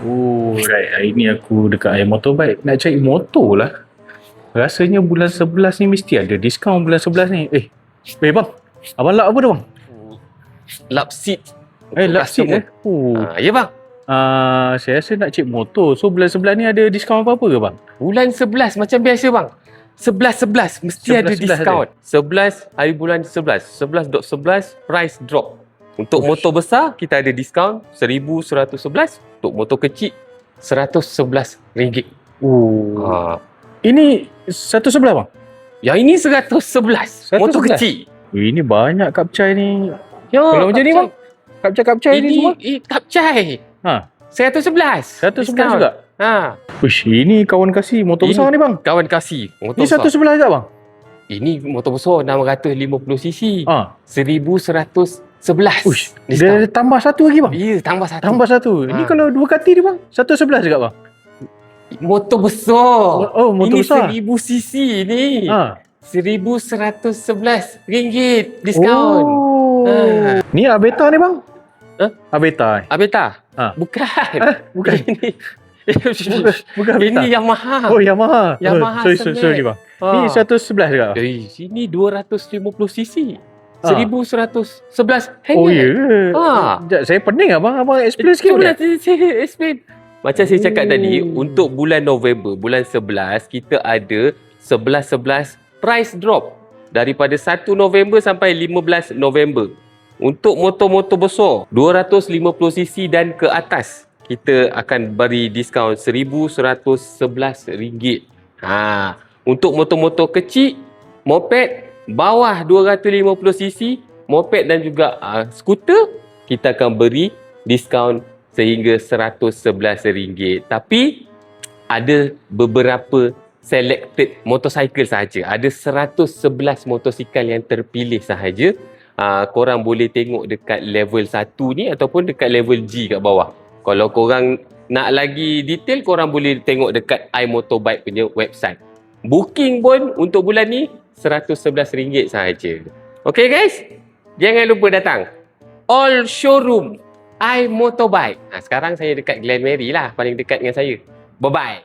Oh, right. Hari ni aku dekat Air Motorbike nak cari motor lah. Rasanya bulan 11 ni mesti ada diskaun bulan 11 ni. Bang. Abang lap apa tu bang? Lap seat. Lap seat Oh. Ya bang. Saya rasa nak cek motor. So bulan 11 ni ada diskaun apa-apa ke bang? Bulan 11 macam biasa bang. 11 mesti 11 ada diskaun. 11 hari bulan 11. 11.11 price drop. Untuk motor besar kita ada diskaun 1111. Untuk motor kecil RM111. Oh. Ini 111 bang? Yang ini 111. Motor kecil. Ini banyak kapcai ni. Ya, Kalau macam ni bang? Kapcai ni semua? kapcai. 111. 111 juga? Uish, ini kawan kasih motor besar ni bang. Kawan kasih motor Ini besar. 111 tak bang? Ini motor besar 650cc. 1111. Uish, dia tambah satu lagi bang? Ya, tambah satu. Tambah satu. Ini kalau Ducati ni bang, 111 juga bang? Motor besar. Oh, motor besar. Ini 1000cc ni. RM1,111 diskaun. Oh. Ni Aveta ni bang? Aveta. Aveta? Bukan. Bukan. Bukan Aveta. Ini Yamaha. Oh, Yamaha. Yamaha Sorry bang. Ni 111 juga? Sini 250cc. 1111 Oh ya. Sekejap, saya pening abang explain sikit boleh? Saya explain. Macam saya cakap tadi, untuk bulan November, bulan 11, kita ada 11-11 price drop. Daripada 1 November sampai 15 November. Untuk motor-motor besar, 250cc dan ke atas, kita akan beri diskaun RM1,111. Untuk motor-motor kecil, moped, bawah 250cc, moped dan juga skuter, kita akan beri diskaun sehingga RM111. Tapi ada beberapa selected motorcycle sahaja. Ada 111 motosikal yang terpilih sahaja. Korang boleh tengok dekat level 1 ni ataupun dekat level G kat bawah. Kalau korang nak lagi detail, korang boleh tengok dekat iMotorbike punya website. Booking pun untuk bulan ni RM111 sahaja. Okay guys, jangan lupa datang all showroom iMotorbike. Sekarang saya dekat Glen Mary lah, paling dekat dengan saya. Bye-bye.